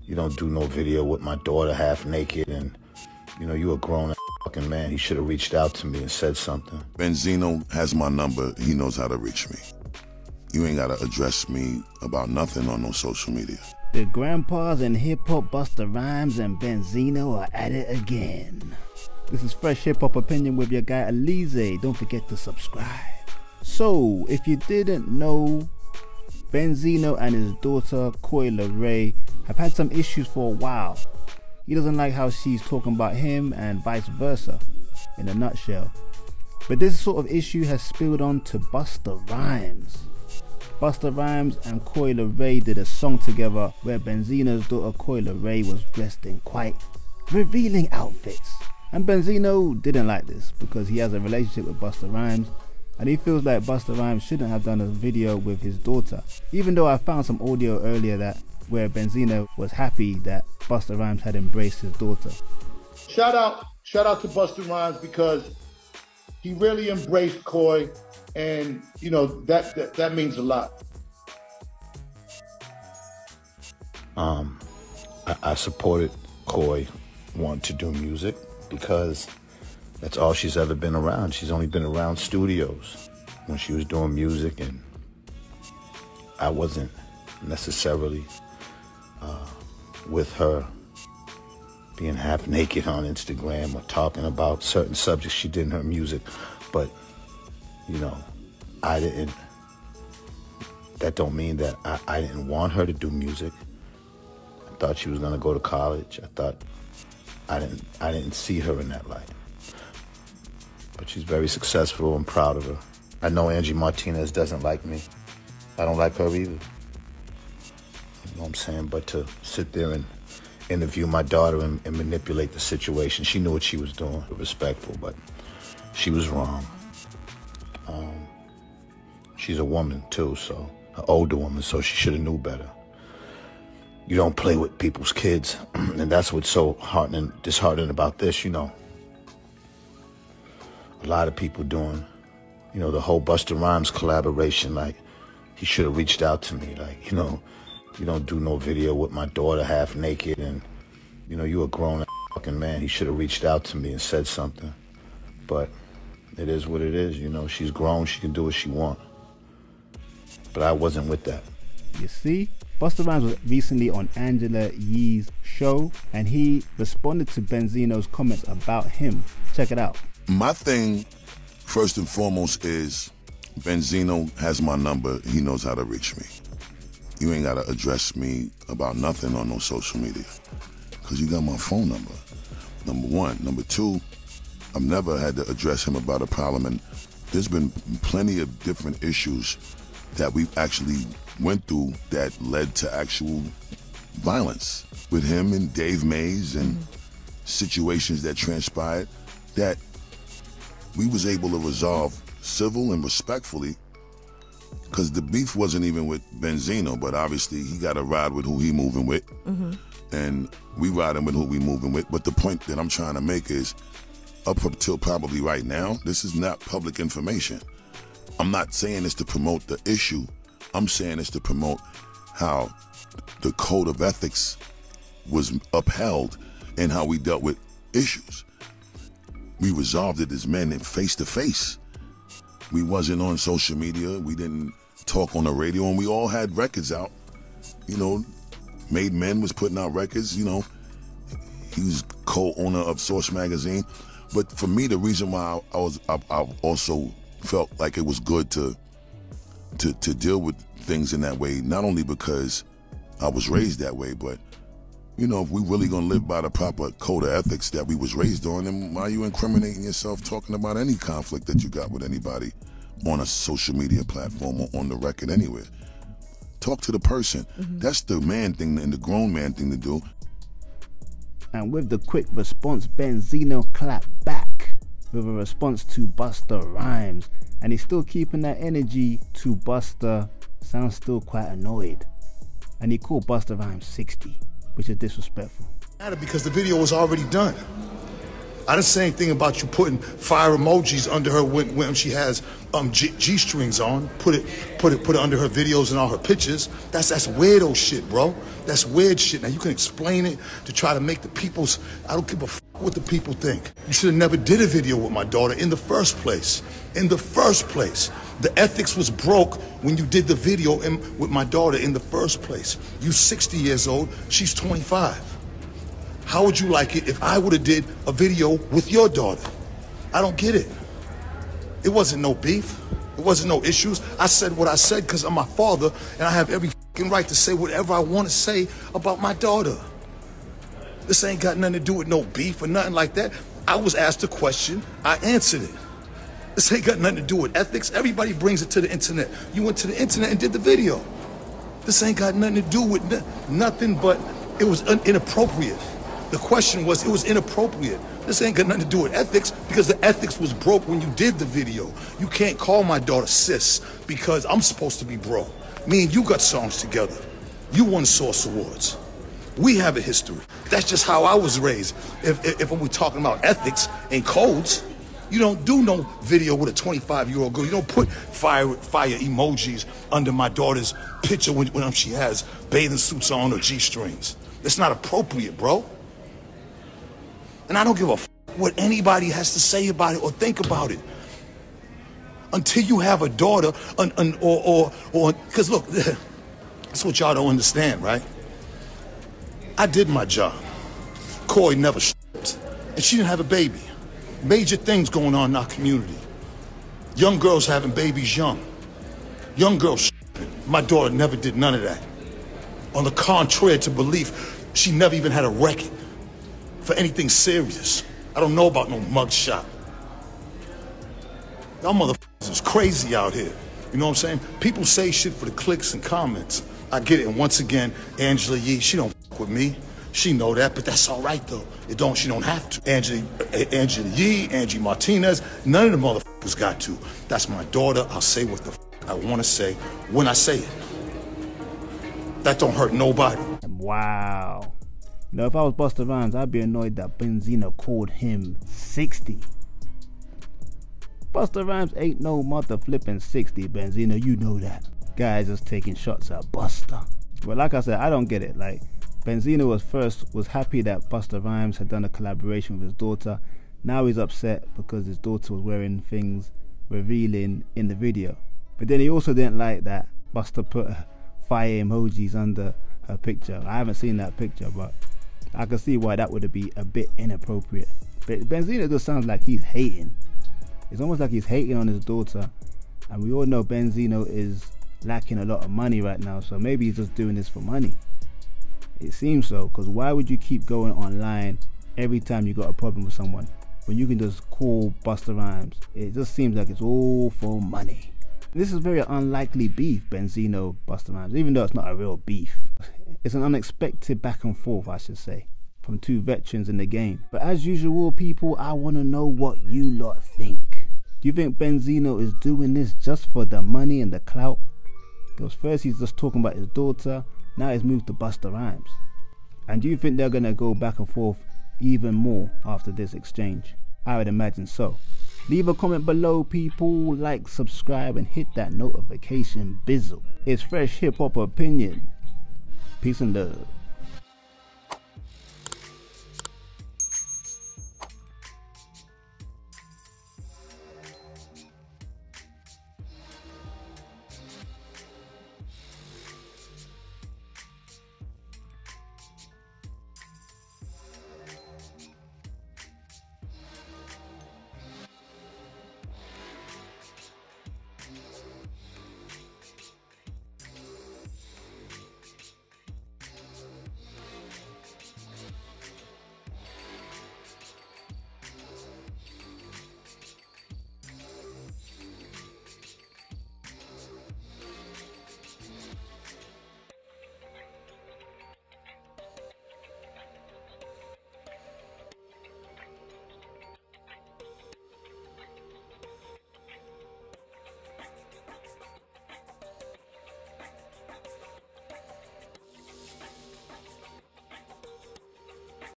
You don't do no video with my daughter half naked, and you a grown fucking man. He should have reached out to me and said something. Benzino has my number. He knows how to reach me. You ain't gotta address me about nothing on no social media. The grandpas in hip-hop, Busta Rhymes and Benzino are at it again. This is Fresh Hip Hop Opinion with your guy Oleezeh. Don't forget to subscribe. So, if you didn't know, Benzino and his daughter Coi Leray have had some issues for a while. He doesn't like how she's talking about him and vice versa, in a nutshell. But this sort of issue has spilled on to Busta Rhymes. Busta Rhymes and Coi Leray did a song together where Benzino's daughter Coi Leray was dressed in quite revealing outfits. And Benzino didn't like this because he has a relationship with Busta Rhymes, and he feels like Busta Rhymes shouldn't have done a video with his daughter. Even though I found some audio earlier where Benzino was happy that Busta Rhymes had embraced his daughter. Shout out to Busta Rhymes because he really embraced Coi, and that means a lot. I supported Coi wanting to do music because that's all she's ever been around. She's only been around studios when she was doing music, and I wasn't necessarily with her being half naked on Instagram or talking about certain subjects she did in her music. But, that don't mean that I didn't want her to do music. I thought she was gonna go to college. I didn't see her in that light. But she's very successful. I'm proud of her. I know Angie Martinez doesn't like me. I don't like her either. You know what I'm saying? But to sit there and interview my daughter and manipulate the situation, she knew what she was doing. Respectful, but she was wrong. She's a woman too, so an older woman, so she should have knew better. You don't play with people's kids, and that's what's so disheartening about this. A lot of people doing, the whole Busta Rhymes collaboration. Like, he should have reached out to me. Like, you don't do no video with my daughter half naked, and you a grown fucking man. He should have reached out to me and said something. But it is what it is. She's grown. She can do what she wants. But I wasn't with that. You see, Busta Rhymes was recently on Angela Yee's show, and he responded to Benzino's comments about him. Check it out. My thing, first and foremost, is Benzino has my number. He knows how to reach me. You ain't gotta address me about nothing on no social media because you got my phone number, number one. Number two, I've never had to address him about a problem, and there's been plenty of different issues that we've actually went through that led to actual violence with him and Dave Mays, and situations that transpired that we was able to resolve civil and respectfully, because the beef wasn't even with Benzino, but obviously he got to ride with who he moving with, and we riding with who we moving with. But the point that I'm trying to make is, up until probably right now, this is not public information. I'm not saying this to promote the issue. I'm saying this to promote how the code of ethics was upheld and how we dealt with issues. We resolved it as men and face to face. We wasn't on social media. We didn't talk on the radio, and we all had records out. Made Men was putting out records. He was co-owner of Source Magazine. But for me, the reason why I also felt like it was good to deal with things in that way, not only because I was raised that way, but if we really gonna live by the proper code of ethics that we was raised on, then why are you incriminating yourself talking about any conflict that you got with anybody on a social media platform or on the record anywhere? Talk to the person. That's the man thing and the grown man thing to do. And with the quick response, Benzino clapped back with a response to Busta Rhymes, and he's still keeping that energy to Busta. Sounds still quite annoyed, and he called Busta Rhymes 60, which is disrespectful. Because the video was already done. I didn't say anything about you putting fire emojis under her when she has G-strings on. Put it under her videos and all her pictures. That's weirdo shit, bro. That's weird shit. Now you can explain it to try to make the people's. I don't give a f what the people think. You should have never did a video with my daughter in the first place. In the first place, the ethics was broke when you did the video with my daughter in the first place. You 60 years old. She's 25. How would you like it if I would have did a video with your daughter? I don't get it. It wasn't no beef. It wasn't no issues. I said what I said because I'm my father and I have every fucking right to say whatever I want to say about my daughter. This ain't got nothing to do with no beef or nothing like that. I was asked a question. I answered it. This ain't got nothing to do with ethics. Everybody brings it to the internet. You went to the internet and did the video. This ain't got nothing to do with nothing, but it was inappropriate. The question was, it was inappropriate. This ain't got nothing to do with ethics because the ethics was broke when you did the video. You can't call my daughter sis because I'm supposed to be bro. Me and you got songs together. You won Source Awards. We have a history. That's just how I was raised. If we're talking about ethics and codes, you don't do no video with a 25-year-old girl. You don't put fire emojis under my daughter's picture when she has bathing suits on or G-strings. It's not appropriate, bro. And I don't give a f what anybody has to say about it or think about it. Until you have a daughter, or because look, that's what y'all don't understand, right? I did my job. Coy never stripped, and she didn't have a baby. Major things going on in our community. Young girls having babies young. Young girls stripping. My daughter never did none of that. On the contrary to belief, she never even had a record for anything serious. I don't know about no mugshot. Y'all motherfuckers is crazy out here. You know what I'm saying? People say shit for the clicks and comments. I get it. And once again, Angela Yee, she don't fuck with me. She know that, but that's all right though. She don't have to. Angela Yee, Angie Martinez, none of the motherfuckers got to. That's my daughter. I'll say what the I want to say when I say it. That don't hurt nobody. Wow. You know, if I was Busta Rhymes, I'd be annoyed that Benzino called him 60. Busta Rhymes ain't no mother flipping 60, Benzino, you know that. Guys just taking shots at Busta. But like I said, I don't get it. Like, Benzino was happy that Busta Rhymes had done a collaboration with his daughter. Now he's upset because his daughter was wearing things revealing in the video. But then he also didn't like that Busta put fire emojis under her picture. I haven't seen that picture, but I can see why that would be a bit inappropriate. But Benzino just sounds like he's hating. It's almost like he's hating on his daughter. And we all know Benzino is lacking a lot of money right now, so maybe he's just doing this for money. It seems so, because why would you keep going online every time you got a problem with someone when you can just call Busta Rhymes? It just seems like it's all for money. This is very unlikely beef, Benzino, Busta Rhymes, even though it's not a real beef. It's an unexpected back and forth, I should say, from two veterans in the game. But as usual, people, I want to know what you lot think. Do you think Benzino is doing this just for the money and the clout? Because first he's just talking about his daughter, now he's moved to Busta Rhymes. And do you think they're going to go back and forth even more after this exchange? I would imagine so. Leave a comment below, people. Like, subscribe, and hit that notification bizzle. It's Fresh Hip Hop Opinion. Peace and love.